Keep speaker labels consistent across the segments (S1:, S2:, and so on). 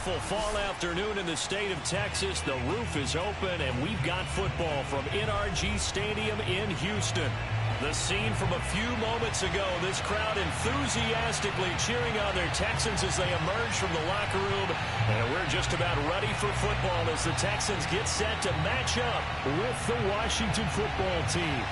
S1: beautiful fall afternoon in the state of Texas. The roof is open, and we've got football from NRG Stadium in Houston. The scene from a few moments ago, this crowd enthusiastically cheering on their Texans as they emerge from the locker room. And we're just about ready for football as the Texans get set to match up with the Washington football team.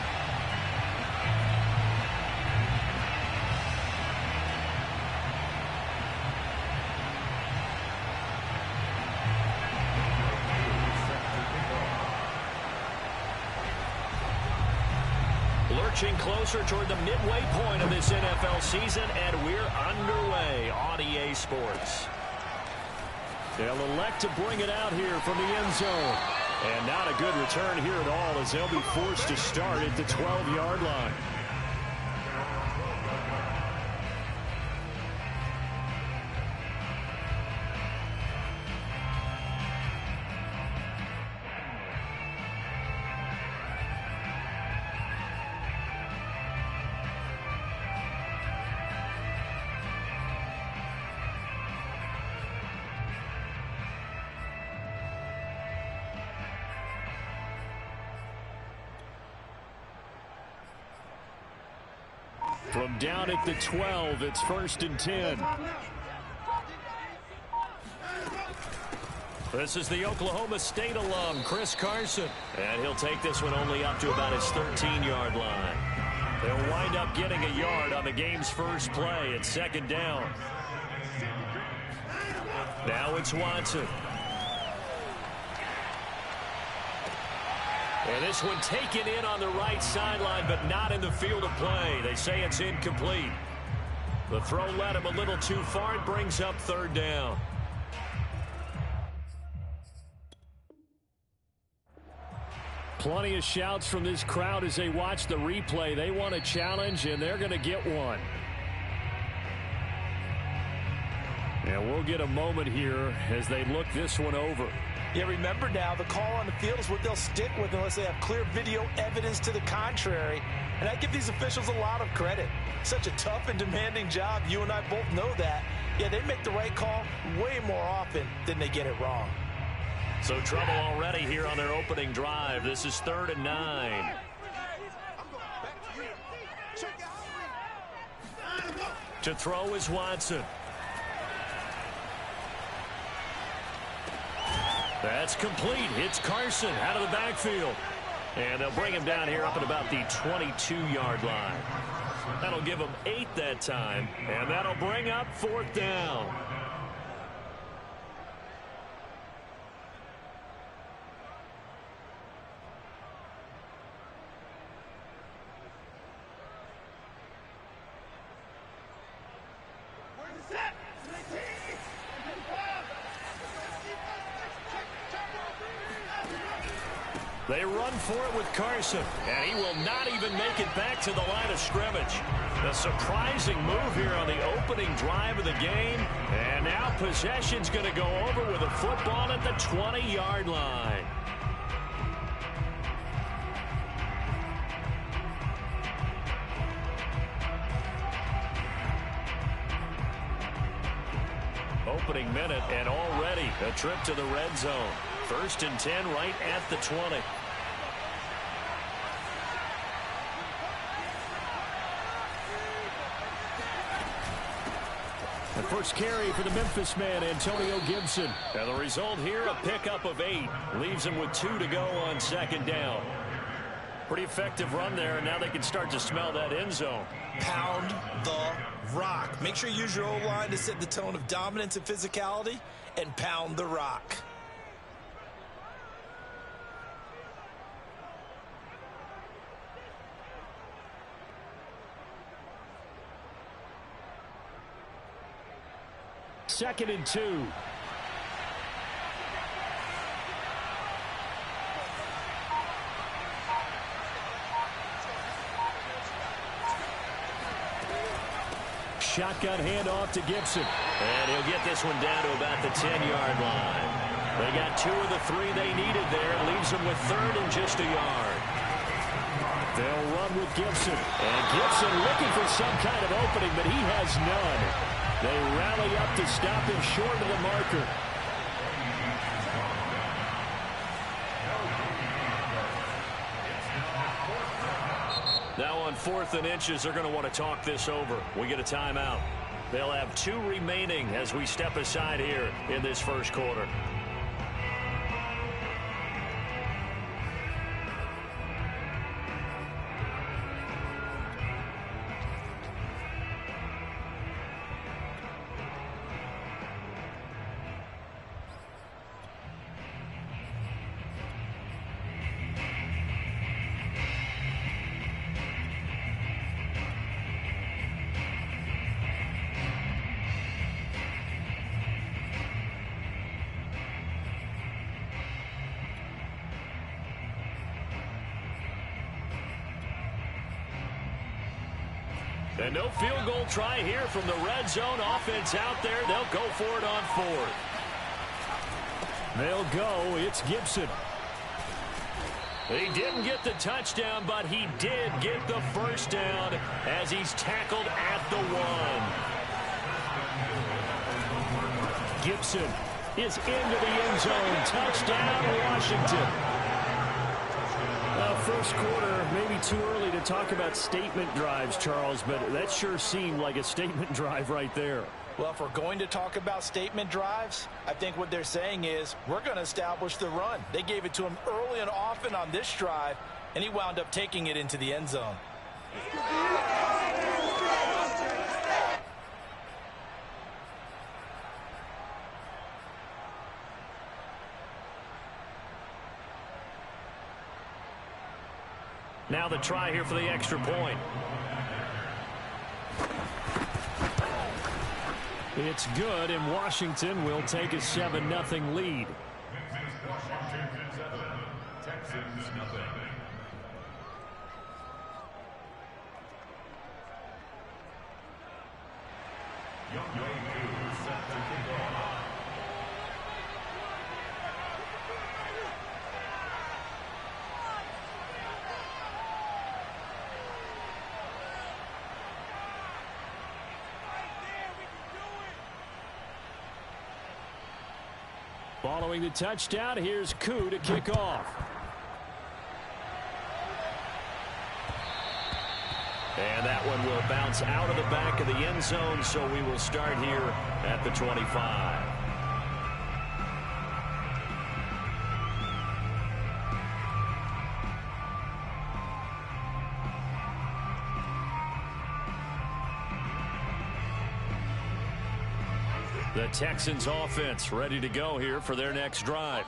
S1: Lurching closer toward the midway point of this NFL season, and we're underway on EA Sports. They'll elect to bring it out here from the end zone. And not a good return here at all, as they'll be forced to start at the 12-yard line. From down at the 12, it's 1st and 10. This is the Oklahoma State alum, Chris Carson. And he'll take this one only up to about his 13-yard line. They'll wind up getting a yard on the game's first play at 2nd down. Now it's Watson. And this one taken in on the right sideline, but not in the field of play. They say it's incomplete. The throw led him a little too far. It brings up 3rd down. Plenty of shouts from this crowd as they watch the replay. They want a challenge, and they're going to get one. And we'll get a moment here as they look this one over.
S2: Yeah, remember now, the call on the field is what they'll stick with unless they have clear video evidence to the contrary. And I give these officials a lot of credit. Such a tough and demanding job. You and I both know that. Yeah, they make the right call way more often than they get it wrong.
S1: So trouble already here on their opening drive. This is 3rd and 9. To throw is Watson. That's complete. It's Carson out of the backfield. And they'll bring him down here up at about the 22-yard line. That'll give him 8 that time. And that'll bring up 4th down. They run for it with Carson, and he will not even make it back to the line of scrimmage. A surprising move here on the opening drive of the game, and now possession's going to go over with a football at the 20-yard line. Opening minute, and already a trip to the red zone. 1st and 10 right at the 20. The first carry for the Memphis man, Antonio Gibson. And the result here, a pickup of 8. Leaves him with 2 to go on 2nd down. Pretty effective run there, and now they can start to smell that end zone.
S2: Pound the rock. Make sure you use your O-line to set the tone of dominance and physicality, and pound the rock.
S1: Second and 2. Shotgun handoff to Gibson. And he'll get this one down to about the 10-yard line. They got 2 of the 3 they needed there. Leaves them with 3rd and just a yard. They'll run with Gibson. And Gibson looking for some kind of opening, but he has none. They rally up to stop him short of the marker. on 4th and inches, they're going to want to talk this over. We get a timeout. They'll have 2 remaining as we step aside here in this first quarter. And no field goal try here from the red zone. Offense out there. They'll go for it on 4th. They'll go. It's Gibson. He didn't get the touchdown, but he did get the first down as he's tackled at the 1. Gibson is into the end zone. Touchdown, Washington. First quarter, maybe too early to talk about statement drives, Charles, but that sure seemed like a statement drive right there.
S2: Well, if we're going to talk about statement drives, I think what they're saying is we're going to establish the run. They gave it to him early and often on this drive, and he wound up taking it into the end zone.
S1: Now the try here for the extra point. It's good, and Washington will take a 7-0 lead. Texans nothing. Following the touchdown, here's Koo to kick off. And that one will bounce out of the back of the end zone, so we will start here at the 25. The Texans offense ready to go here for their next drive.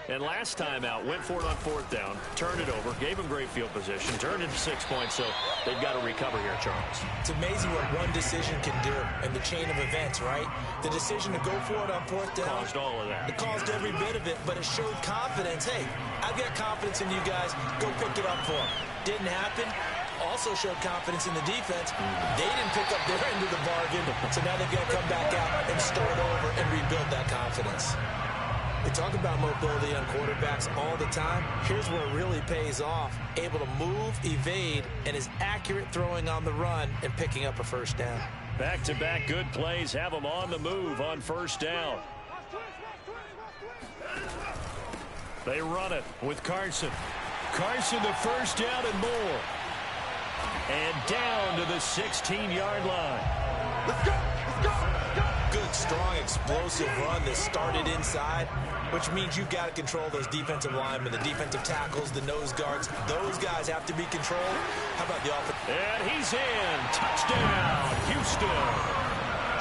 S1: And last time out, went for it on 4th down, turned it over, gave them great field position, turned it to 6 points, so they've got to recover here, Charles.
S2: It's amazing what one decision can do in the chain of events, right? The decision to go for it on 4th down.
S1: Caused all of that.
S2: It caused every bit of it, but it showed confidence. Hey, I've got confidence in you guys. Go pick it up for them. Didn't happen. Also showed confidence in the defense. They didn't pick up their end of the bargain, so now they've got to come back out and start over and rebuild that confidence. We talk about mobility on quarterbacks all the time. Here's where it really pays off. Able to move, evade, and is accurate throwing on the run and picking up a first down.
S1: Back-to-back good plays have them on the move on first down. They run it with Carson. Carson the first down and more. And down to the 16-yard line.
S2: Let's go! Let's go! Let's go! Good, strong, explosive run that started inside, which means you've got to control those defensive linemen, the defensive tackles, the nose guards. Those guys have to be controlled. How about the offense?
S1: And he's in. Touchdown, Houston.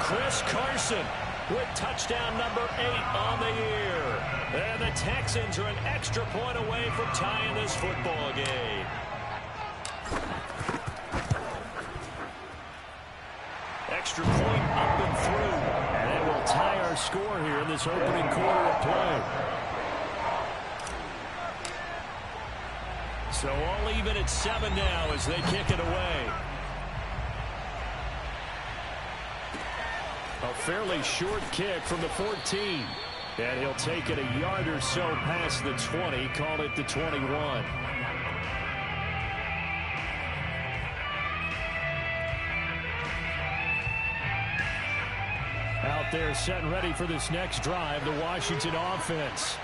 S1: Chris Carson with touchdown number 8 on the year. And the Texans are an extra point away from tying this football game. Extra point up and through. And it will tie our score here in this opening quarter of play. So all even at 7 now as they kick it away. A fairly short kick from the 14. And he'll take it a yard or so past the 20, call it the 21. Out there set and ready for this next drive, the Washington offense.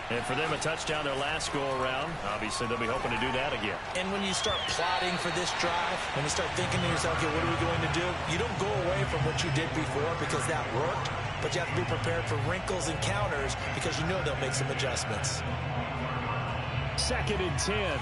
S1: And for them, a touchdown their last go-around. Obviously, they'll be hoping to do that again.
S2: And when you start plotting for this drive, when you start thinking to yourself, okay, what are we going to do? You don't go away from what you did before because that worked, but you have to be prepared for wrinkles and counters because you know they'll make some adjustments.
S1: 2nd and 10.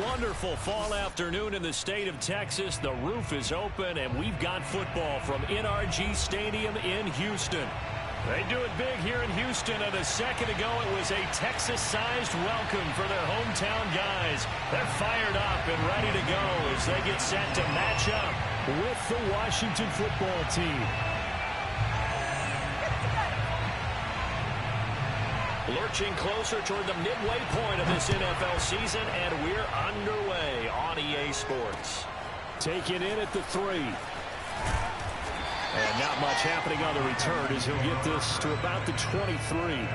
S1: Wonderful fall afternoon in the state of Texas. The roof is open, and we've got football from NRG Stadium in Houston. They do it big here in Houston, and a second ago it was a Texas-sized welcome for their hometown guys. They're fired up and ready to go as they get set to match up with the Washington football team. Lurching closer toward the midway point of this NFL season, and we're underway on EA Sports. Take it in at the 3. And not much happening on the return as he'll get this to about the 23.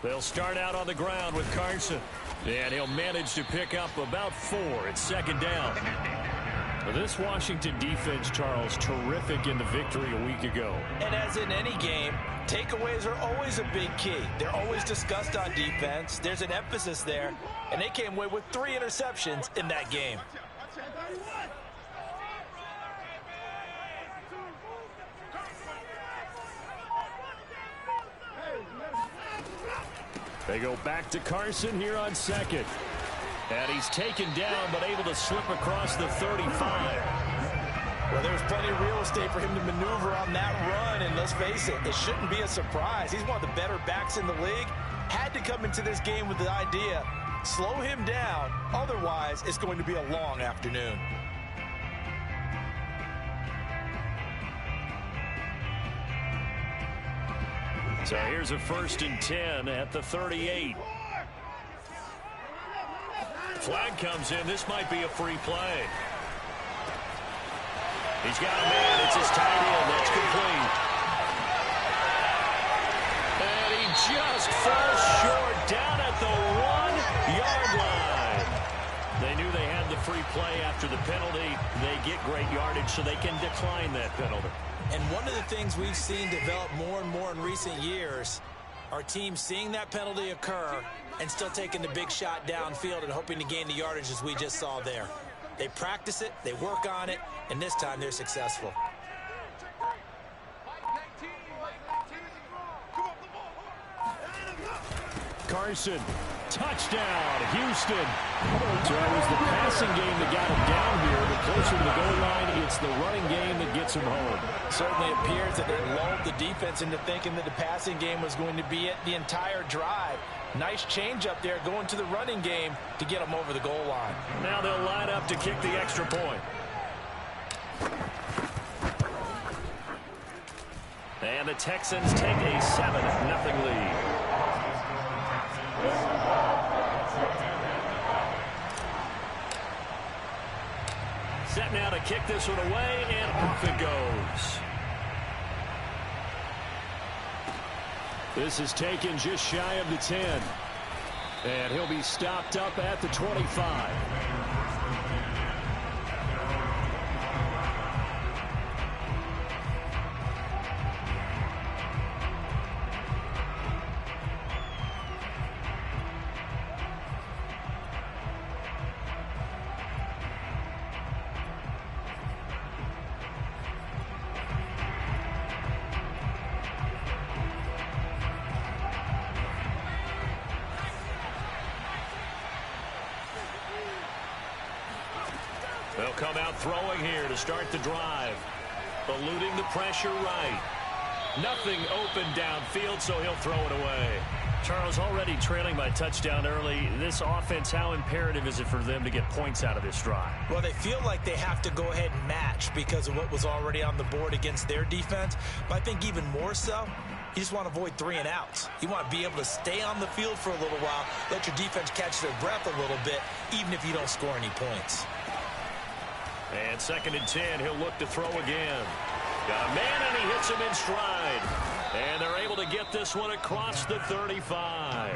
S1: They'll start out on the ground with Carson. And he'll manage to pick up about 4 at 2nd down. This Washington defense, Charles, terrific in the victory a week ago. And as in any game, takeaways are always a big key. They're always discussed on defense. There's an emphasis there. And they came away with 3 interceptions in that game. They go back to Carson here on 2nd. And he's taken down, but able to slip across the 35. Well, there's plenty of real estate for him to maneuver on that run, and let's face it, it shouldn't be a surprise. He's one of the better backs in the league. Had to come into this game with the idea, slow him down, otherwise it's going to be a long afternoon. So here's a 1st and 10 at the 38. Flag comes in. This might be a free play. He's got a man. It's his tight end. That's complete. And he just falls short down at the 1-yard line. They knew they had the free play after the penalty. They get great yardage so they can decline that penalty.
S2: And one of the things we've seen develop more and more in recent years are teams seeing that penalty occur and still taking the big shot downfield and hoping to gain the yardage as we just saw there. They practice it, they work on it, and this time they're successful.
S1: Carson, touchdown, Houston. So it was the passing game that got him down here, but closer to the goal line, it's the running game that gets him home.
S2: Certainly appears that they lulled the defense into thinking that the passing game was going to be it the entire drive. Nice change up there going to the running game to get them over the goal line.
S1: Now they'll line up to kick the extra point. And the Texans take a 7-0 lead. Set now to kick this one away, and off it goes. This is taken just shy of the 10. And he'll be stopped up at the 25. They'll come out throwing here to start the drive. Eluding the pressure right. Nothing open downfield, so he'll throw it away. Charles, already trailing by touchdown early. This offense, how imperative is it for them to get points out of this drive?
S2: Well, they feel like they have to go ahead and match because of what was already on the board against their defense. But I think even more so, you just want to avoid 3 and outs. You want to be able to stay on the field for a little while, let your defense catch their breath a little bit, even if you don't score any points.
S1: And 2nd and 10, he'll look to throw again. Got a man, and he hits him in stride. And they're able to get this one across the 35.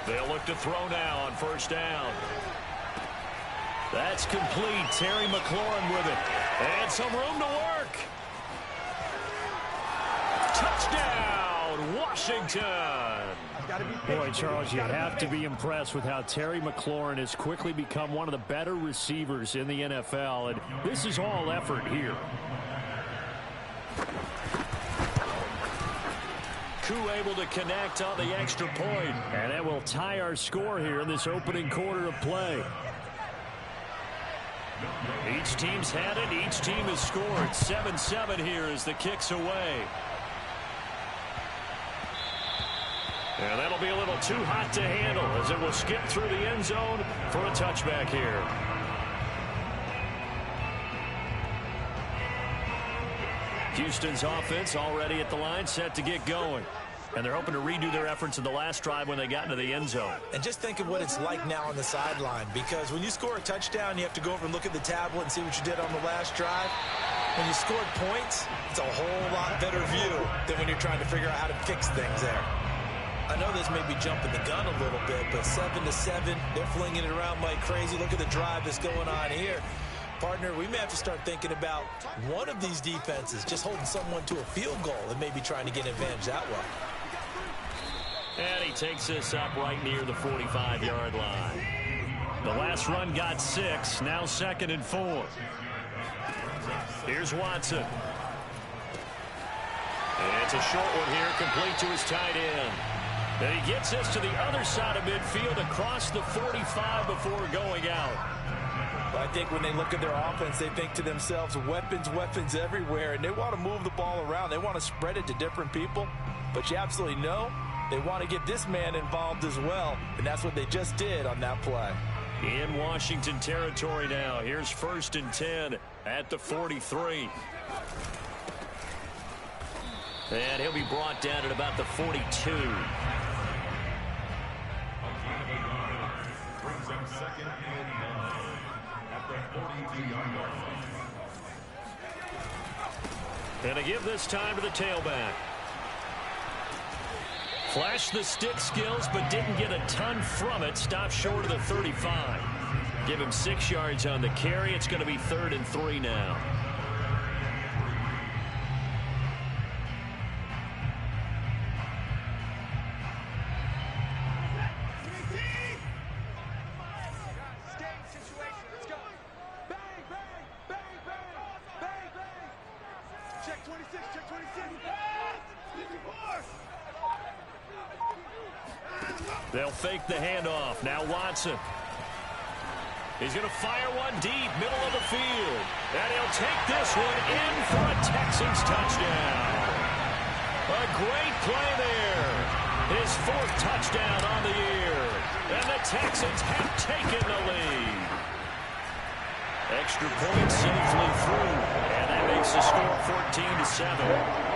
S1: They'll look to throw now on 1st down. That's complete. Terry McLaurin with it. And some room to work. Touchdown, Washington. Boy, Charles, you have to be impressed with how Terry McLaurin has quickly become one of the better receivers in the NFL, and this is all effort here. Koo able to connect on the extra point, and that will tie our score here in this opening quarter of play. Each team's had it. Each team has scored. 7-7 here as the kick's away. And that'll be a little too hot to handle as it will skip through the end zone for a touchback here. Houston's offense already at the line, set to get going. And they're hoping to redo their efforts in the last drive when they got into the end zone.
S2: And just think of what it's like now on the sideline, because when you score a touchdown, you have to go over and look at the tablet and see what you did on the last drive. When you scored points, it's a whole lot better view than when you're trying to figure out how to fix things there. I know this may be jumping the gun a little bit, but 7-7, they're flinging it around like crazy. Look at the drive that's going on here. Partner, we may have to start thinking about one of these defenses just holding someone to a field goal and maybe trying to get an advantage that way.
S1: And he takes this up right near the 45-yard line. The last run got 6, now 2nd and 4. Here's Watson. And it's a short one here, complete to his tight end. And he gets this to the other side of midfield across the 45 before going out.
S2: But I think when they look at their offense, they think to themselves, weapons everywhere, and they want to move the ball around. They want to spread it to different people. But you absolutely know they want to get this man involved as well, and that's what they just did on that play.
S1: In Washington territory now. Here's 1st and 10 at the 43. And he'll be brought down at about the 42. And to give this time to the tailback. Flashed the stick skills, but didn't get a ton from it. Stopped short of the 35. Give him 6 yards on the carry. It's going to be 3rd and 3 now. They'll fake the handoff. Now Watson. He's going to fire one deep, middle of the field. And he'll take this one in for a Texans touchdown. A great play there. His 4th touchdown on the year. And the Texans have taken the lead. Extra point safely through. And that makes the score 14-7.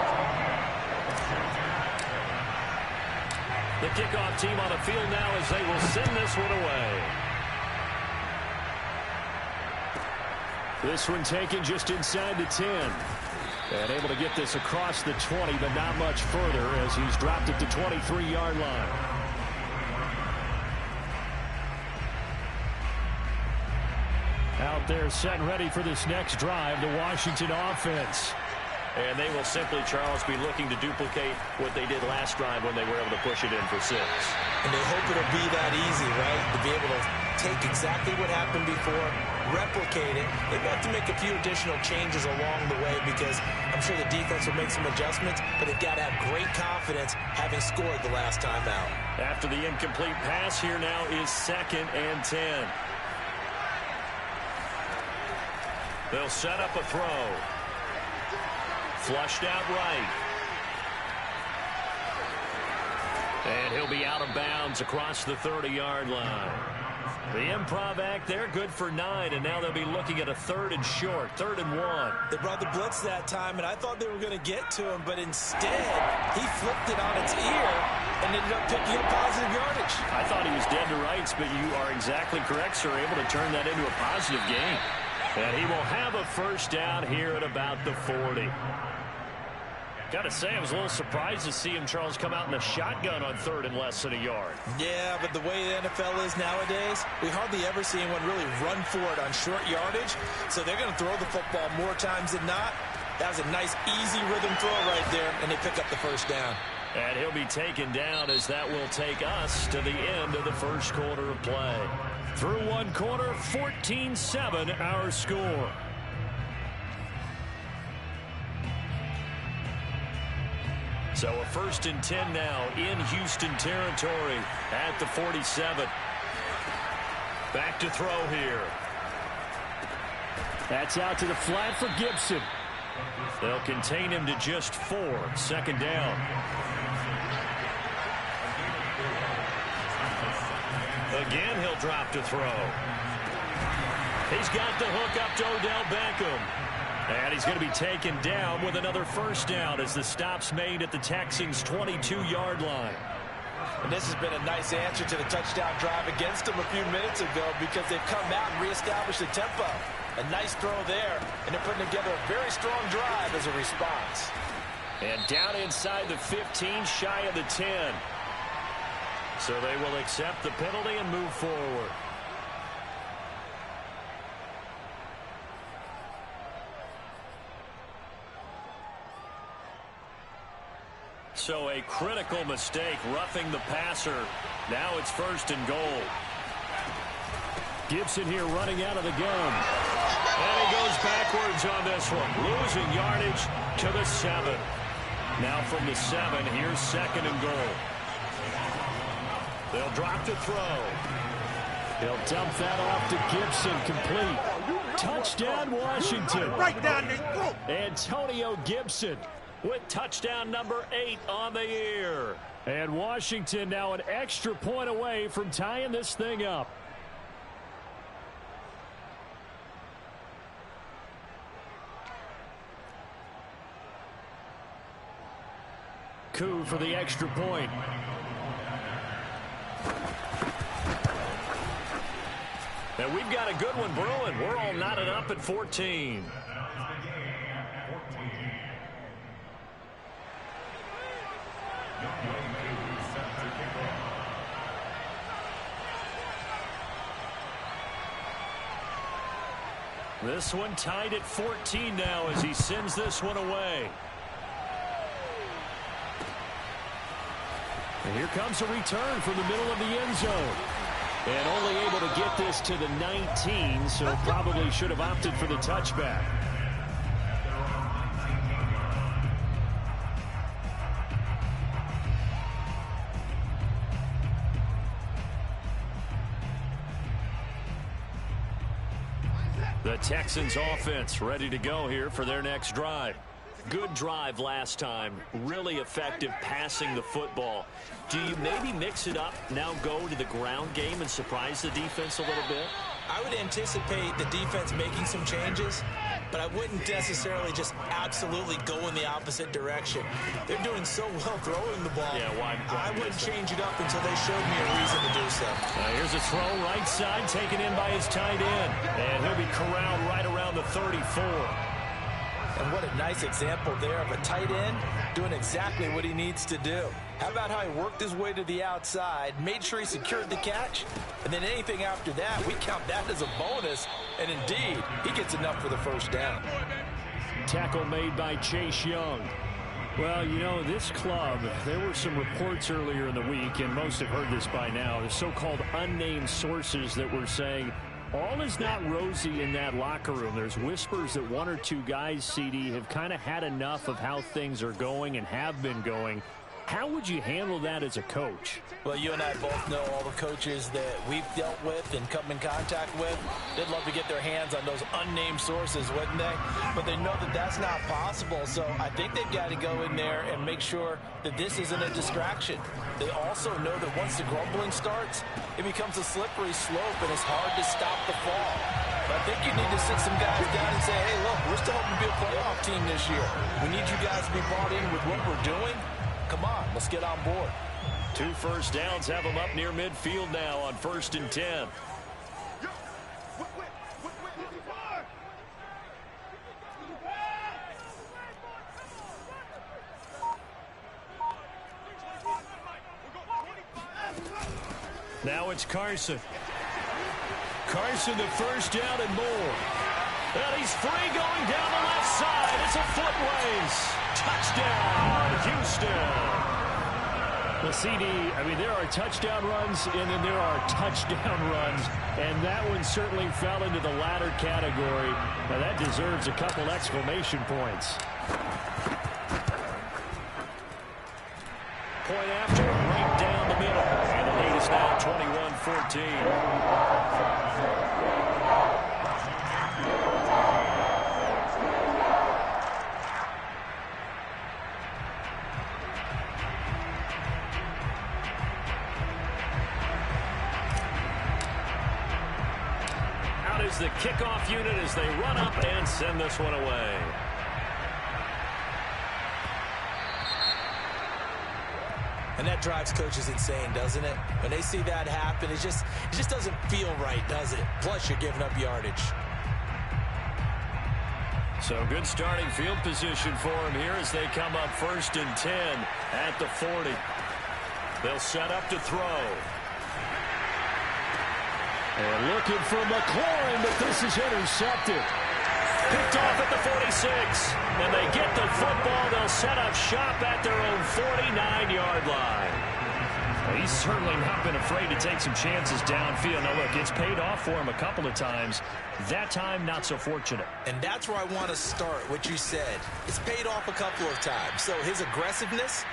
S1: The kickoff team on the field now as they will send this one away. This one taken just inside the 10. And able to get this across the 20, but not much further as he's dropped it to 23-yard line. Out there set and ready for this next drive, the Washington offense. And they will simply, Charles, be looking to duplicate what they did last drive when they were able to push it in for 6.
S2: And they hope it'll be that easy, right? To be able to take exactly what happened before, replicate it. They have to make a few additional changes along the way because I'm sure the defense will make some adjustments, but they've got to have great confidence having scored the last time out.
S1: After the incomplete pass, here now is 2nd and 10. They'll set up a throw. Flushed out right. And he'll be out of bounds across the 30-yard line. The improv act there, good for 9, and now they'll be looking at a 3rd and short, 3rd and 1.
S2: They brought the blitz that time, and I thought they were going to get to him, but instead, he flipped it on its ear and ended up picking up positive yardage.
S1: I thought he was dead to rights, but you are exactly correct, sir, able to turn that into a positive gain. And he will have a 1st down here at about the 40. Got to say, I was a little surprised to see him, Charles, come out in the shotgun on 3rd and less than a yard.
S2: Yeah, but the way the NFL is nowadays, we hardly ever see anyone really run for it on short yardage. So they're going to throw the football more times than not. That was a nice, easy rhythm throw right there, and they pick up the 1st down.
S1: And he'll be taken down as that will take us to the end of the 1st quarter of play. Through 1 quarter, 14-7 our score. So a 1st and 10 now in Houston territory at the 47. Back to throw here. That's out to the flat for Gibson. They'll contain him to just 4. 2nd down. Again, he'll drop to throw. He's got the hook up to Odell Beckham. And he's going to be taken down with another 1st down as the stop's made at the Texans' 22-yard line.
S2: And this has been a nice answer to the touchdown drive against them a few minutes ago because they've come out and reestablished the tempo. A nice throw there, and they're putting together a very strong drive as a response.
S1: And down inside the 15, shy of the 10. So they will accept the penalty and move forward. So a critical mistake, roughing the passer. Now it's 1st and goal. Gibson here running out of the gun. And he goes backwards on this one. Losing yardage to the 7. Now from the 7, here's 2nd and goal. They'll drop to throw. He'll dump that off to Gibson, complete. Touchdown, Washington.
S3: Right down the throat.
S1: Antonio Gibson with touchdown number 8 on the year. And Washington now an extra point away from tying this thing up. Coup for the extra point. And we've got a good one brewing. We're all knotted up at 14. This one tied at 14 now as he sends this one away. And here comes a return from the middle of the end zone. And only able to get this to the 19, so probably should have opted for the touchback. The Texans offense ready to go here for their next drive. Good drive last time. Really effective passing the football. Do you maybe mix it up, now go to the ground game and surprise the defense a little bit?
S2: I would anticipate the defense making some changes, but I wouldn't necessarily just absolutely go in the opposite direction. They're doing so well throwing the ball.
S1: Yeah, why
S2: I wouldn't change it up until they showed me a reason to do so.
S1: Here's a throw right side taken in by his tight end. And he'll be corralled right around the 34.
S2: And what a nice example there of a tight end doing exactly what he needs to do. How about how he worked his way to the outside, made sure he secured the catch, and then anything after that, we count that as a bonus. And indeed, he gets enough for the first down.
S1: Tackle made by Chase Young. Well, you know, this club, there were some reports earlier in the week, and most have heard this by now, the so-called unnamed sources that were saying all is not rosy in that locker room. There's whispers that one or two guys, CD, have kind of had enough of how things are going and have been going. How would you handle that as a coach?
S2: Well, you and I both know all the coaches that we've dealt with and come in contact with. They'd love to get their hands on those unnamed sources, wouldn't they? But they know that that's not possible, so I think they've got to go in there and make sure that this isn't a distraction. They also know that once the grumbling starts, it becomes a slippery slope, and it's hard to stop the fall. But I think you need to sit some guys down and say, hey, look, we're still hoping to be a playoff team this year. We need you guys to be bought in with what we're doing. Come on, let's get on board.
S1: 2 first downs have them up near midfield now on 1st and 10. Now it's Carson. Carson, the first down and more. And he's free going down the left side. It's a foot race. Touchdown, Houston. The CD, I mean, there are touchdown runs, and then there are touchdown runs, and that one certainly fell into the latter category. Now, that deserves a couple exclamation points. Point after, right down the middle, and the lead is now 21-14. The kickoff unit as they run up and send this one away.
S2: And that drives coaches insane, doesn't it? When they see that happen, it just doesn't feel right, does it? Plus, you're giving up yardage.
S1: So good starting field position for them here as they come up 1st and 10 at the 40. They'll set up to throw. And looking for McLaurin, but this is intercepted. Picked off at the 46. And they get the football. They'll set up shop at their own 49-yard line. Well, he's certainly not been afraid to take some chances downfield. Now, look, it's paid off for him a couple of times. That time, not so fortunate.
S2: And that's where I want to start, what you said. It's paid off a couple of times. So his aggressiveness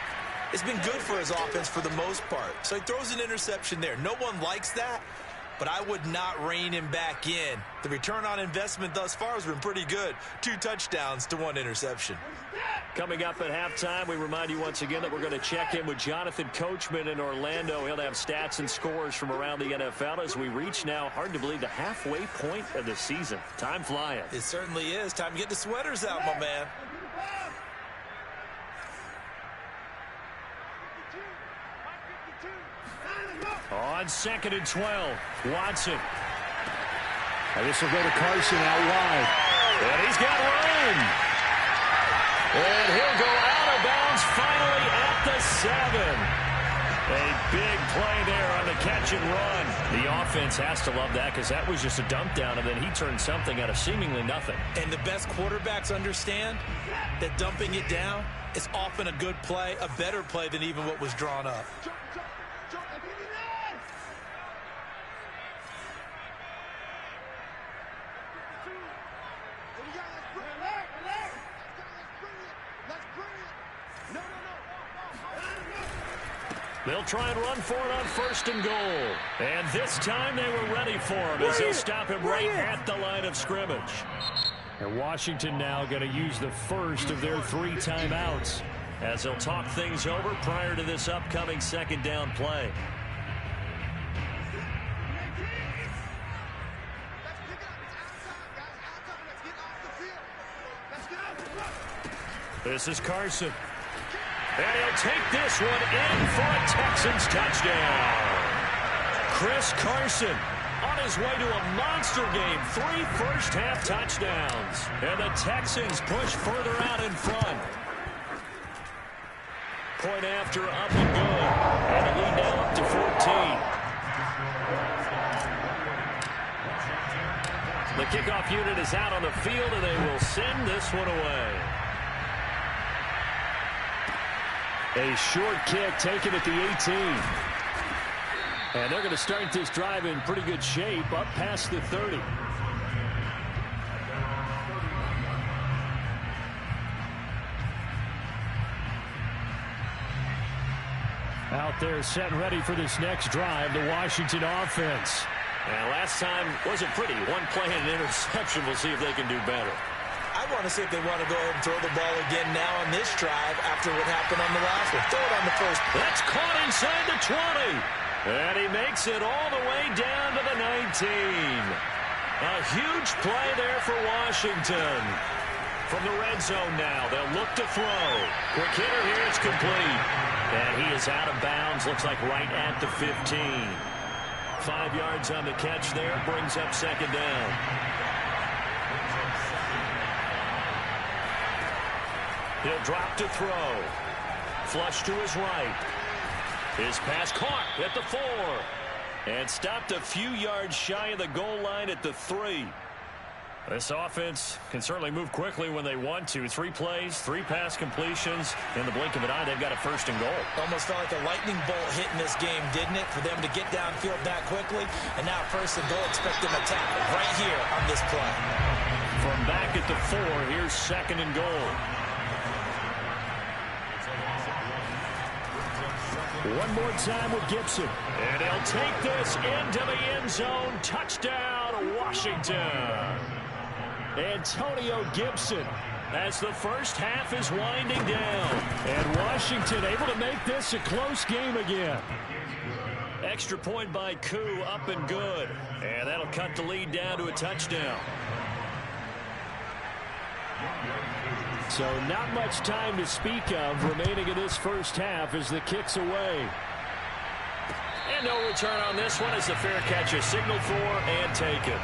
S2: has been good for his offense for the most part. So he throws an interception there. No one likes that. But I would not rein him back in. The return on investment thus far has been pretty good. 2 touchdowns to 1 interception.
S1: Coming up at halftime, we remind you once again that we're going to check in with Jonathan Coachman in Orlando. He'll have stats and scores from around the NFL as we reach now, hard to believe, the halfway point of the season. Time flying.
S2: It certainly is. Time to get the sweaters out, my man.
S1: On 2nd and 12, Watson. And this will go to Carson out wide. And he's got room. And he'll go out of bounds finally at the 7. A big play there on the catch and run. The offense has to love that because that was just a dump down, and then he turned something out of seemingly nothing.
S2: And the best quarterbacks understand that dumping it down is often a good play, a better play than even what was drawn up.
S1: They'll try and run for it on 1st and goal. And this time they were ready for him as they'll stop him right at the line of scrimmage. And Washington now going to use the first of their 3 timeouts as they'll talk things over prior to this upcoming 2nd down play. This is Carson. And he'll take this one in for a Texans touchdown. Chris Carson on his way to a monster game. 3 first-half touchdowns. And the Texans push further out in front. Point after up and good. And the lead now up to 14. The kickoff unit is out on the field, and they will send this one away. A short kick taken at the 18. And they're going to start this drive in pretty good shape up past the 30. Out there set and ready for this next drive, the Washington offense. And last time wasn't pretty. 1 play and an interception. We'll see if they can do better.
S2: I want to see if they want to go ahead and throw the ball again now on this drive after what happened on the last one. Throw it on the first.
S1: That's caught inside the 20. And he makes it all the way down to the 19. A huge play there for Washington. From the red zone now, they'll look to throw. Quick hitter here, it's complete. And he is out of bounds, looks like right at the 15. 5 yards on the catch there, brings up 2nd down. He'll drop to throw. Flush to his right. His pass caught at the 4. And stopped a few yards shy of the goal line at the 3. This offense can certainly move quickly when they want to. 3 plays, 3 pass completions. In the blink of an eye, they've got a 1st and goal.
S2: Almost felt like a lightning bolt hit in this game, didn't it? For them to get downfield that quickly. And now 1st and goal, expect them to tackle right here on this play.
S1: From back at the 4, here's 2nd and goal. One more time with Gibson. And he'll take this into the end zone. Touchdown, Washington. Antonio Gibson as the first half is winding down. And Washington able to make this a close game again. Extra point by Koo, up and good. And that'll cut the lead down to a touchdown. So not much time to speak of remaining in this first half as the kick's away. And no return on this one as the fair catch is signaled for and taken.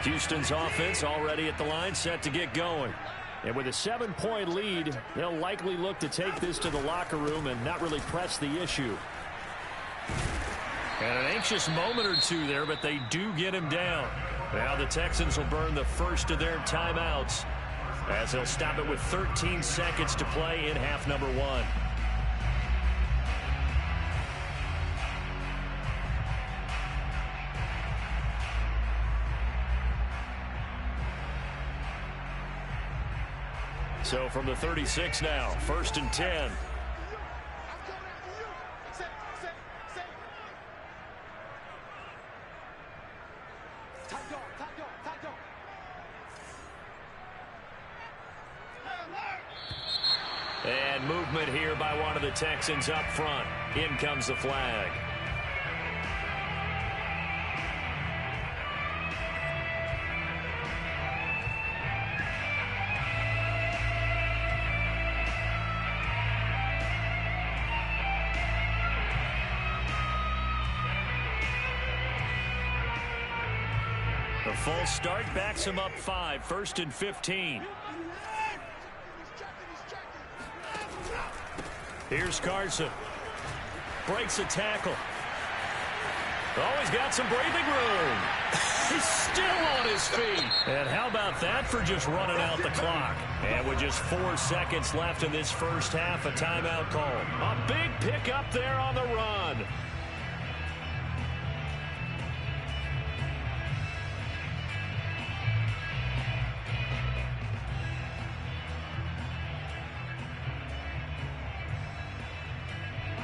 S1: Houston's offense already at the line, set to get going. And with a 7-point lead, they'll likely look to take this to the locker room and not really press the issue. And an anxious moment or two there, but they do get him down. Now the Texans will burn the first of their timeouts as they'll stop it with 13 seconds to play in half number 1. So from the 36 now, 1st and 10. And movement here by one of the Texans up front. In comes the flag. The full start backs him up 5, 1st and 15. Here's Carson. Breaks a tackle. Oh, he's got some breathing room. He's still on his feet. And how about that for just running out the clock? And with just 4 seconds left in this first half, a timeout call. A big pickup there on the run.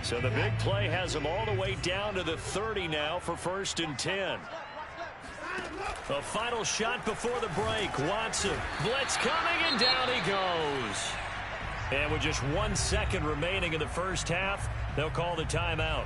S1: So the big play has him all the way down to the 30 now for 1st and 10. The final shot before the break. Watson. Blitz coming, and down he goes. And with just 1 second remaining in the first half, they'll call the timeout.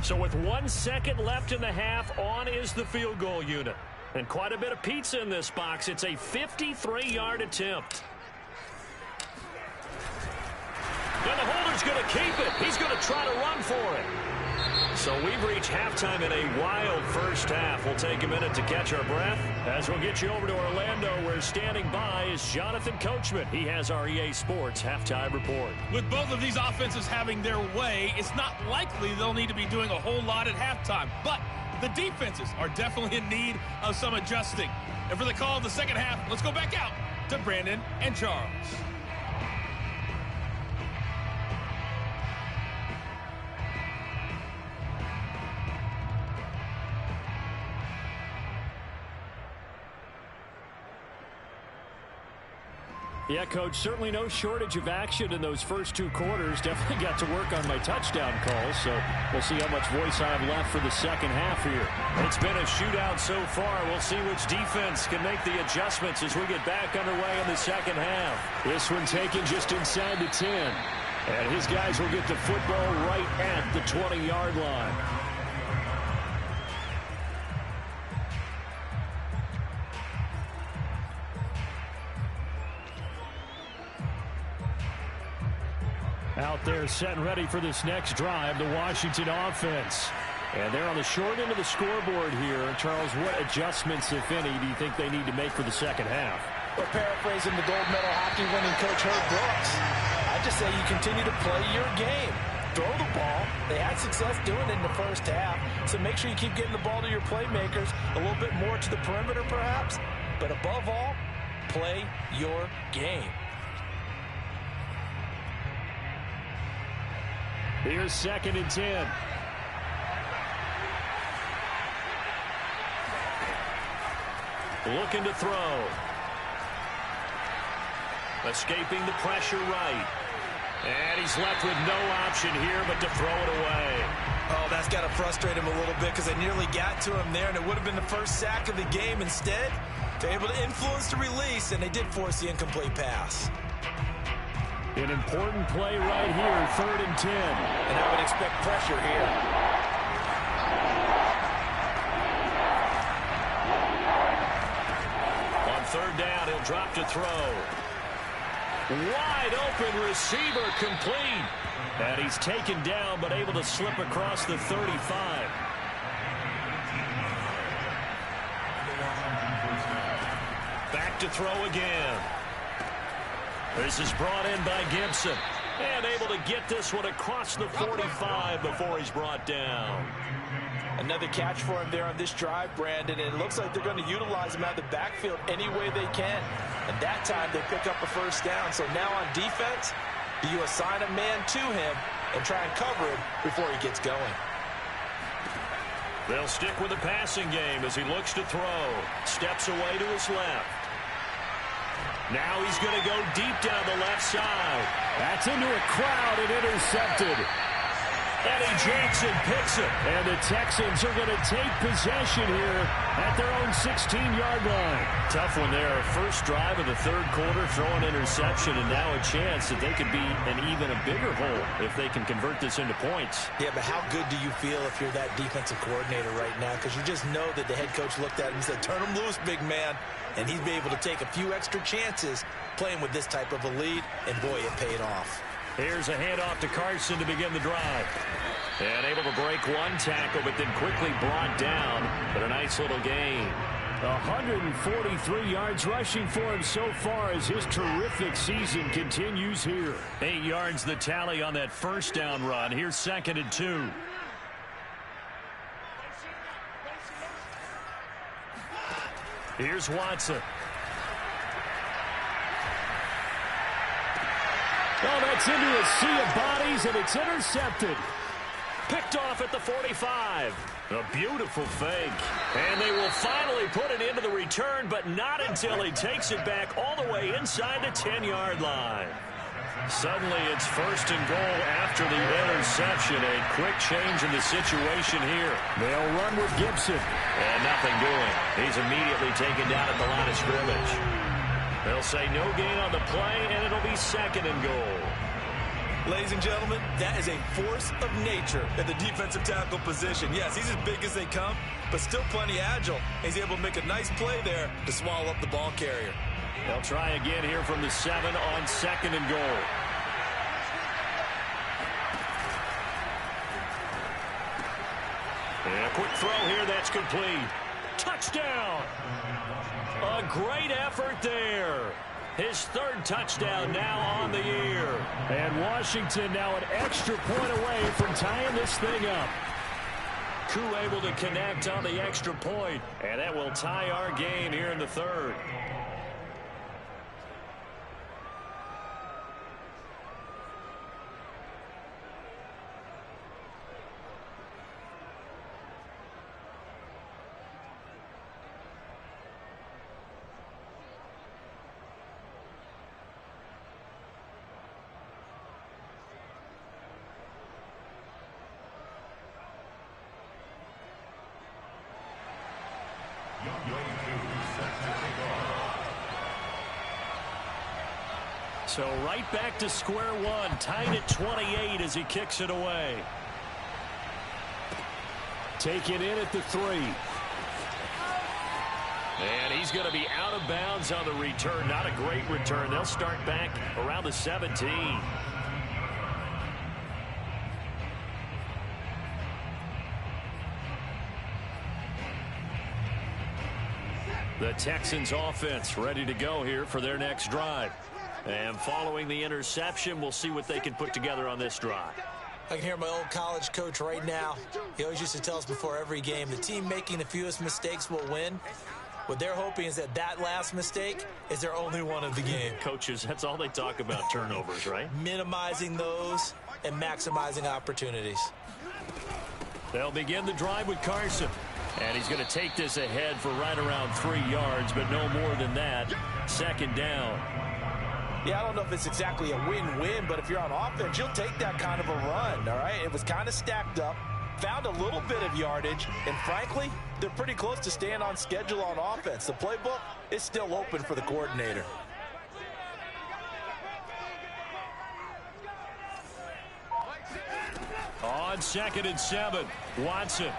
S1: So with 1 second left in the half, on is the field goal unit. And quite a bit of pizza in this box. It's a 53-yard attempt. And the holder's going to keep it. He's going to try to run for it. So we've reached halftime in a wild first half. We'll take a minute to catch our breath as we'll get you over to Orlando, where standing by is Jonathan Coachman. He has our EA Sports halftime report.
S3: With both of these offenses having their way, it's not likely they'll need to be doing a whole lot at halftime. But the defenses are definitely in need of some adjusting. And for the call of the second half, let's go back out to Brandon and Charles.
S1: Yeah, Coach, certainly no shortage of action in those first 2 quarters. Definitely got to work on my touchdown calls, so we'll see how much voice I have left for the second half here. It's been a shootout so far. We'll see which defense can make the adjustments as we get back underway in the second half. This one taken just inside the 10. And his guys will get the football right at the 20-yard line. Out there set and ready for this next drive, the Washington offense. And they're on the short end of the scoreboard here. Charles, what adjustments, if any, do you think they need to make for the second half?
S2: Well, paraphrasing the gold medal hockey winning coach Herb Brooks, I just say you continue to play your game. Throw the ball. They had success doing it in the first half, so make sure you keep getting the ball to your playmakers, a little bit more to the perimeter perhaps, but above all, play your game.
S1: Here's 2nd and 10. Looking to throw. Escaping the pressure right. And he's left with no option here but to throw it away.
S2: Oh, that's got to frustrate him a little bit because they nearly got to him there, and it would have been the first sack of the game. Instead, they're able to influence the release, and they did force the incomplete pass.
S1: An important play right here, 3rd and 10.
S2: And I would expect pressure here.
S1: On 3rd down, he'll drop to throw. Wide open receiver, complete. And he's taken down but able to slip across the 35. Back to throw again. This is brought in by Gibson. And able to get this one across the 45 before he's brought down.
S2: Another catch for him there on this drive, Brandon. And it looks like they're going to utilize him out of the backfield any way they can. And that time they pick up a first down. So now on defense, you assign a man to him and try and cover him before he gets going.
S1: They'll stick with the passing game as he looks to throw. Steps away to his left. Now he's going to go deep down the left side. That's into a crowd and intercepted. Eddie Jackson picks it. And the Texans are going to take possession here at their own 16-yard line. Tough one there. First drive of the third quarter, throw an interception, and now a chance that they could be an even a bigger hole if they can convert this into points.
S2: Yeah, but how good do you feel if you're that defensive coordinator right now? Because you just know that the head coach looked at him and said, turn him loose, big man. And he'd be able to take a few extra chances playing with this type of a lead, and boy, it paid off.
S1: Here's a handoff to Carson to begin the drive. And able to break one tackle, but then quickly brought down. But a nice little gain. 143 yards rushing for him so far as his terrific season continues here. 8 yards the tally on that first down run. Here's 2nd and 2. Here's Watson. Oh, that's into a sea of bodies, and it's intercepted. Picked off at the 45. A beautiful fake. And they will finally put it into the return, but not until he takes it back all the way inside the 10-yard line. Suddenly it's 1st and goal after the interception. A quick change in the situation here. They'll run with Gibson. And nothing doing. He's immediately taken down at the line of scrimmage. They'll say no gain on the play, and it'll be 2nd and goal.
S2: Ladies and gentlemen, that is a force of nature at the defensive tackle position. Yes, he's as big as they come, but still plenty agile. He's able to make a nice play there to swallow up the ball carrier.
S1: They'll try again here from the 7 on 2nd and goal. And a quick throw here, that's complete. Touchdown! A great effort there. His 3rd touchdown now on the year. And Washington now an extra point away from tying this thing up. Koo able to connect on the extra point, and that will tie our game here in the 3rd. So right back to square one, tied at 28 as he kicks it away. Taken in at the 3. And he's going to be out of bounds on the return. Not a great return. They'll start back around the 17. The Texans offense ready to go here for their next drive. And following the interception, we'll see what they can put together on this drive.
S2: I can hear my old college coach right now. He always used to tell us before every game, the team making the fewest mistakes will win. What they're hoping is that that last mistake is their only one of the game.
S1: Coaches, that's all they talk about, turnovers, right?
S2: Minimizing those and maximizing opportunities.
S1: They'll begin the drive with Carson. And he's going to take this ahead for right around 3 yards, but no more than that. 2nd down.
S2: Yeah, I don't know if it's exactly a win-win, but if you're on offense, you'll take that kind of a run, all right? It was kind of stacked up, found a little bit of yardage, and frankly, they're pretty close to staying on schedule on offense. The playbook is still open for the coordinator.
S1: On 2nd and 7, Watson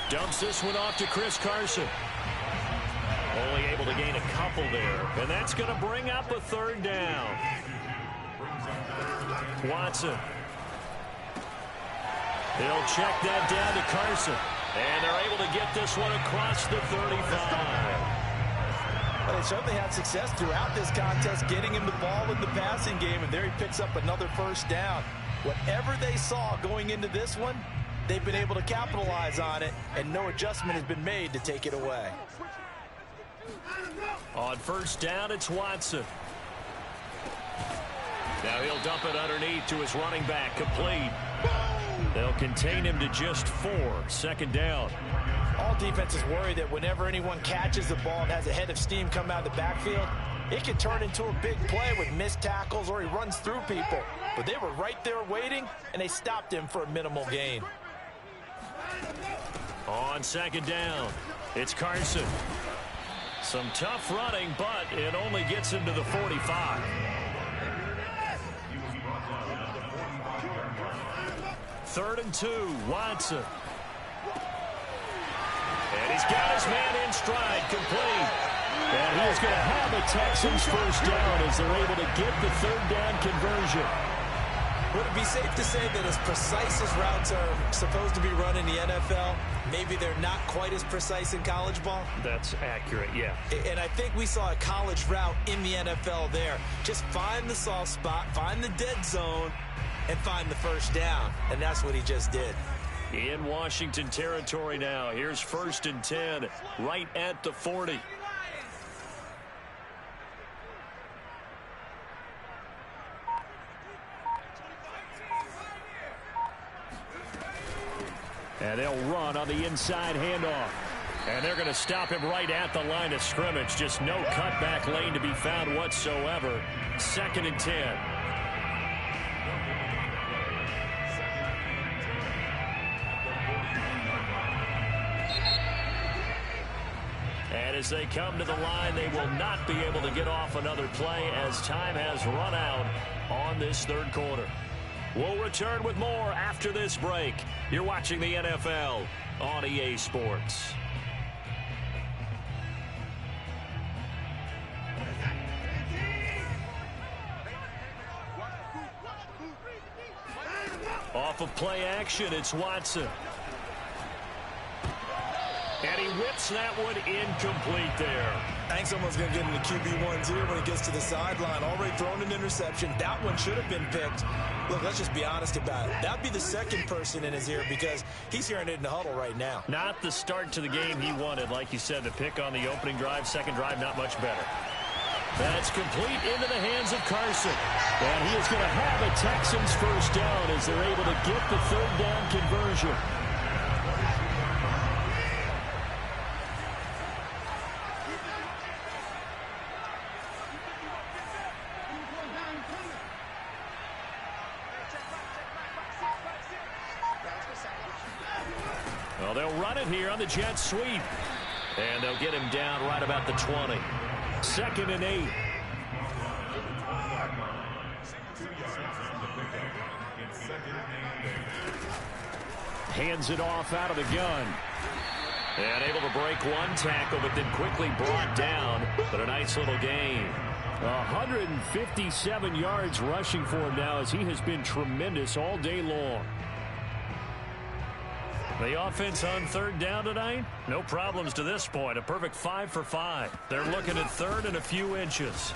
S1: dumps this one off to Chris Carson. Only able to gain a couple there. And that's going to bring up a 3rd down. Watson. He'll check that down to Carson. And they're able to get this one across the 35.
S2: Well, they certainly had success throughout this contest getting him the ball in the passing game. And there he picks up another 1st down. Whatever they saw going into this one, they've been able to capitalize on it. And no adjustment has been made to take it away.
S1: On 1st down, it's Watson. Now he'll dump it underneath to his running back, complete. They'll contain him to just 4. Second down.
S2: All defenses worry that whenever anyone catches the ball and has a head of steam come out of the backfield, it can turn into a big play with missed tackles or he runs through people. But they were right there waiting, and they stopped him for a minimal gain.
S1: On second down, it's Carson. Some tough running, but it only gets him to the 45. Third and 2, Watson. And he's got his man in stride, complete. And he is going to have a Texans first down as they're able to get the third down conversion.
S2: Would it be safe to say that as precise as routes are supposed to be run in the NFL, maybe they're not quite as precise in college ball?
S1: That's accurate, yeah.
S2: And I think we saw a college route in the NFL there. Just find the soft spot, find the dead zone, and find the first down. And that's what he just did.
S1: In Washington territory now. Here's first and 10, right at the 40. And they'll run on the inside handoff. And they're going to him him right at the line of scrimmage. Just no cutback lane to be found whatsoever. Second and 10. And as they come to the line, they will not be able to get off another play as time has run out on this third quarter. We'll return with more after this break. You're watching the NFL on EA Sports. Off of play action, it's Watson. And he whips that one incomplete there.
S2: I think someone's going to get in the QB1s here when he gets to the sideline. Already thrown an interception. That one should have been picked. Look, let's just be honest about it. That would be the second person in his ear because he's hearing it in the huddle right now.
S1: Not the start to the game he wanted. Like you said, the pick on the opening drive, second drive, not much better. That's complete into the hands of Carson. And he is going to have a Texans first down as they're able to get the third down conversion. Well, they'll run it here on the jet sweep. And they'll get him down right about the 20. Second and 8. Hands it off out of the gun. And able to break one tackle, but then quickly brought down. But a nice little gain. 157 yards rushing for him now as he has been tremendous all day long. The offense on third down tonight, no problems to this point. A perfect 5 for 5. They're looking at third and a few inches.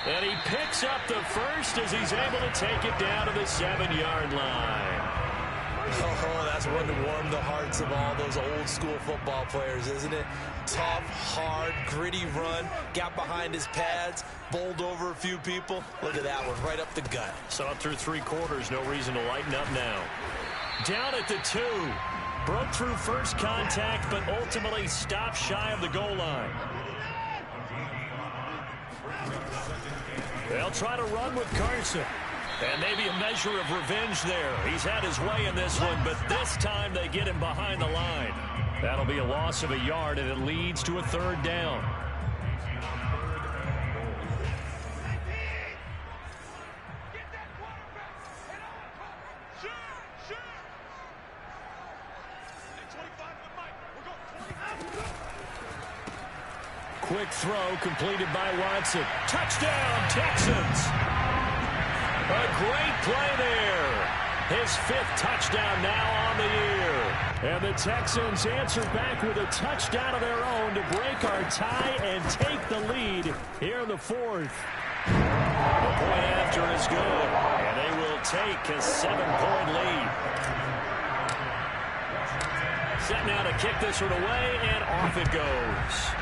S1: And he picks up the first as he's able to take it down to the 7-yard line.
S2: Oh, that's one to warm the hearts of all those old school football players, isn't it? Tough, hard, gritty run. Got behind his pads, bowled over a few people. Look at that one, right up the gut.
S1: Saw it through 3 quarters. No reason to lighten up now. Down at the 2. Broke through first contact, but ultimately stopped shy of the goal line. They'll try to run with Carson. And maybe a measure of revenge there. He's had his way in this one, but this time they get him behind the line. That'll be a loss of a yard, and it leads to a third down. Quick throw completed by Watson. Touchdown, Texans! A great play there. His 5th touchdown now on the year. And the Texans answer back with a touchdown of their own to break our tie and take the lead here in the 4th. The point after is good, and they will take a 7-point lead. Set now to kick this one away, and off it goes.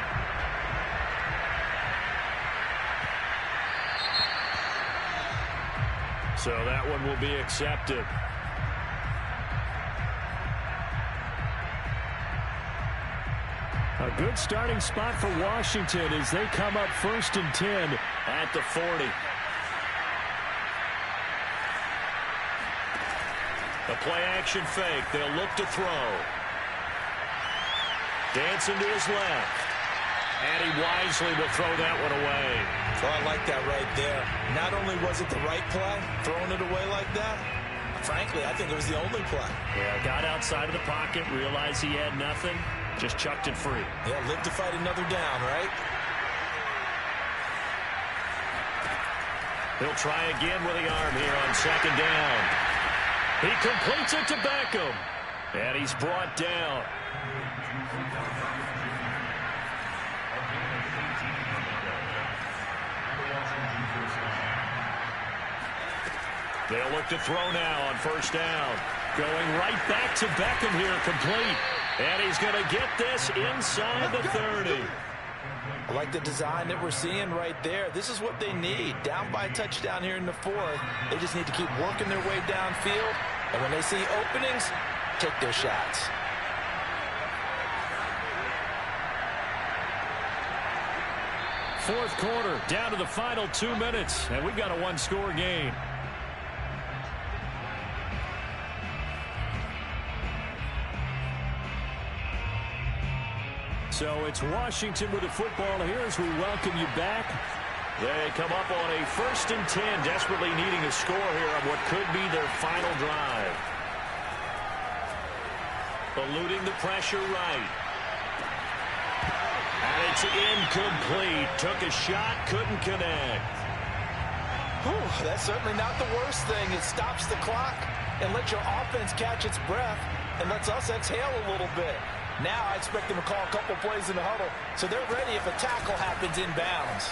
S1: So that one will be accepted. A good starting spot for Washington as they come up 1st and 10 at the 40. The play-action fake. They'll look to throw. Dancing to his left. And he wisely will throw that one away.
S2: Well, I like that right there. Not only was it the right play, throwing it away like that, frankly, I think it was the only play.
S1: Yeah, got outside of the pocket, realized he had nothing, just chucked it free.
S2: Yeah, live to fight another down, right?
S1: He'll try again with the arm here on 2nd down. He completes it to Beckham. And he's brought down. They'll look to throw now on 1st down. Going right back to Beckham here, complete. And he's going to get this inside the 30.
S2: I like the design that we're seeing right there. This is what they need. Down by a touchdown here in the 4th. They just need to keep working their way downfield. And when they see openings, take their shots.
S1: Fourth quarter, down to the final 2 minutes. And we've got a one-score game. So it's Washington with the football here as we welcome you back. They come up on a 1st and 10, desperately needing a score here on what could be their final drive. Eluding the pressure right. And it's incomplete. Took a shot, couldn't connect.
S2: Whew, that's certainly not the worst thing. It stops the clock and lets your offense catch its breath and lets us exhale a little bit. Now I expect them to call a couple plays in the huddle, so they're ready if a tackle happens inbounds.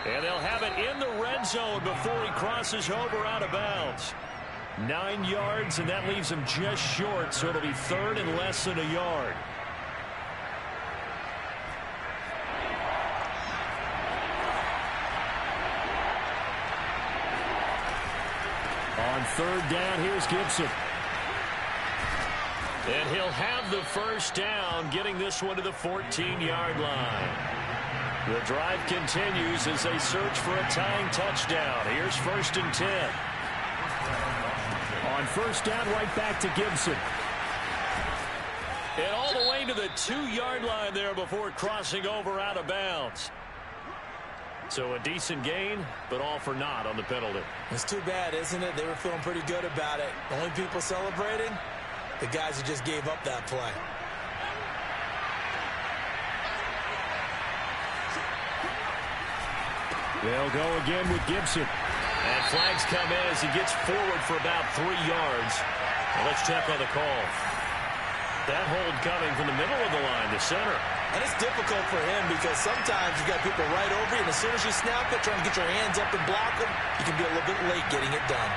S1: And they'll have it in the red zone before he crosses over out of bounds. 9 yards, and that leaves him just short, so it'll be 3rd and less than a yard. On 3rd down, here's Gibson. And he'll have the 1st down, getting this one to the 14-yard line. The drive continues as they search for a tying touchdown. Here's 1st and 10. On 1st down, right back to Gibson. And all the way to the 2-yard line there before crossing over out of bounds. So a decent gain, but all for naught on the penalty.
S2: It's too bad, isn't it? They were feeling pretty good about it. The only people celebrating, the guys who just gave up that play.
S1: They'll go again with Gibson. And flags come in as he gets forward for about 3 yards. Well, let's check on the call. That hold coming from the middle of the line to center.
S2: And it's difficult for him because sometimes you got people right over you, and as soon as you snap it, trying to get your hands up and block them, you can be a little bit late getting it done.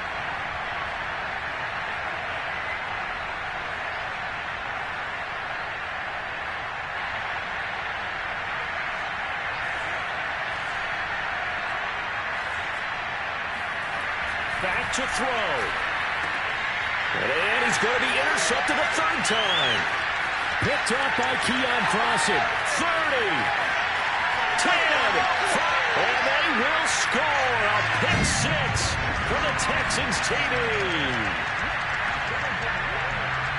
S1: Back to throw. And he's going to be intercepted a 3rd time. Picked up by Keon Fawcett. 30. 10. 5. And they will score a pick 6 for the Texans TD.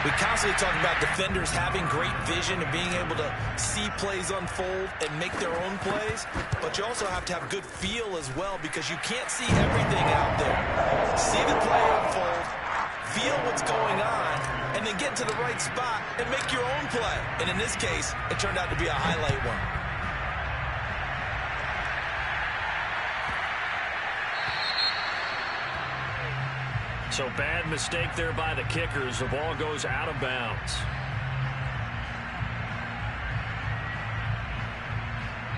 S2: We constantly talk about defenders having great vision and being able to see plays unfold and make their own plays, but you also have to have good feel as well because you can't see everything out there. See the play unfold, feel what's going on, and then get to the right spot and make your own play. And in this case, it turned out to be a highlight one.
S1: So bad mistake there by the kickers. The ball goes out of bounds.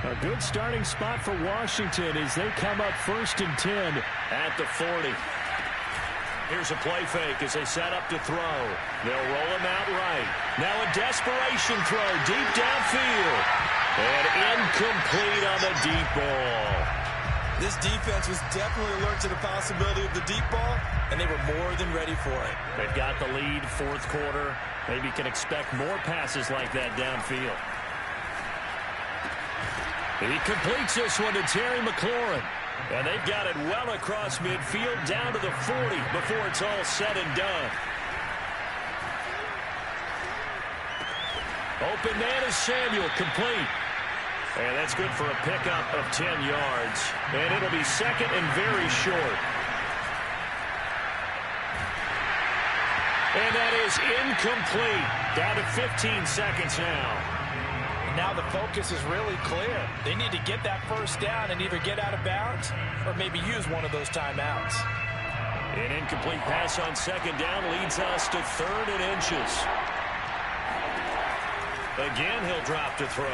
S1: A good starting spot for Washington as they come up 1st and 10 at the 40. Here's a play fake as they set up to throw. They'll roll him out right. Now a desperation throw deep downfield. And incomplete on the deep ball.
S2: This defense was definitely alert to the possibility of the deep ball, and they were more than ready for it.
S1: They've got the lead, fourth quarter. Maybe can expect more passes like that downfield. He completes this one to Terry McLaurin. And they've got it well across midfield down to the 40 before it's all said and done. Open man is Samuel, complete. And that's good for a pickup of 10 yards. And it'll be second and very short. And that is incomplete. Down to 15 seconds now.
S2: Now the focus is really clear. They need to get that first down and either get out of bounds or maybe use one of those timeouts.
S1: An incomplete pass on second down leads us to third and inches. Again, he'll drop to throw.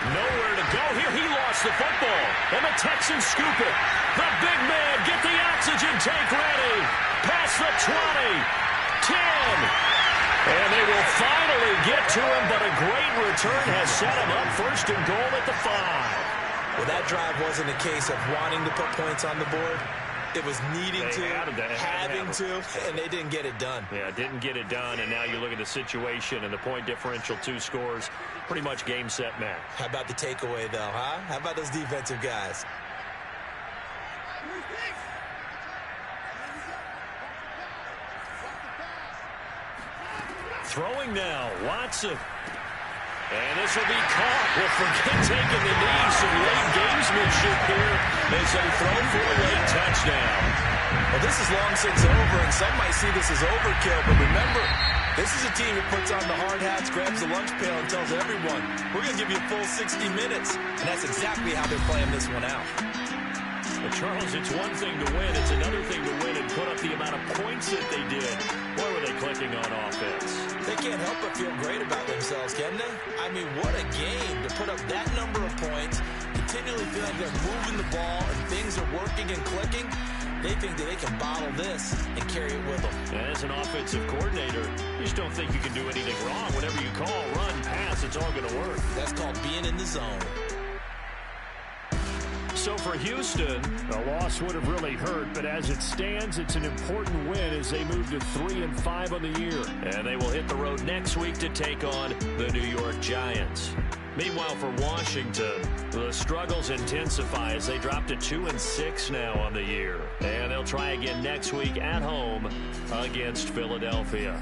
S1: Nowhere to go here. He lost the football. And the Texans scoop it. The big man, get the oxygen tank ready. Past the 20. 10. And they will finally get to him, but a great return has set him up first and goal at the 5.
S2: Well, that drive wasn't a case of wanting to put points on the board. It was needing to, having to, and they didn't get it done.
S1: Yeah, didn't get it done, and now you look at the situation and the point differential, 2 scores, pretty much game, set, match.
S2: How about the takeaway, though, huh? How about those defensive guys?
S1: Throwing now, Watson. And this will be caught. Well, forget taking the knee. Some late gamesmanship here as they throw for a late touchdown.
S2: Well, this is long since over, and some might see this as overkill. But remember, this is a team that puts on the hard hats, grabs the lunch pail, and tells everyone, we're going to give you a full 60 minutes. And that's exactly how they're playing this one out.
S1: But Charles, it's one thing to win. It's another thing to win and put up the amount of points that they did. Boy, were they clicking on offense.
S2: They can't help but feel great about themselves, can they? I mean, what a game to put up that number of points, continually feel like they're moving the ball and things are working and clicking. They think that they can bottle this and carry it with them.
S1: And as an offensive coordinator, you just don't think you can do anything wrong. Whatever you call, run, pass, it's all going to work.
S2: That's called being in the zone.
S1: So for Houston,
S4: the loss would have really hurt, but as it stands, it's an important win as they move to 3-5 on the year.
S1: And they will hit the road next week to take on the New York Giants. Meanwhile, for Washington, the struggles intensify as they drop to 2-6 now on the year. And they'll try again next week at home against Philadelphia.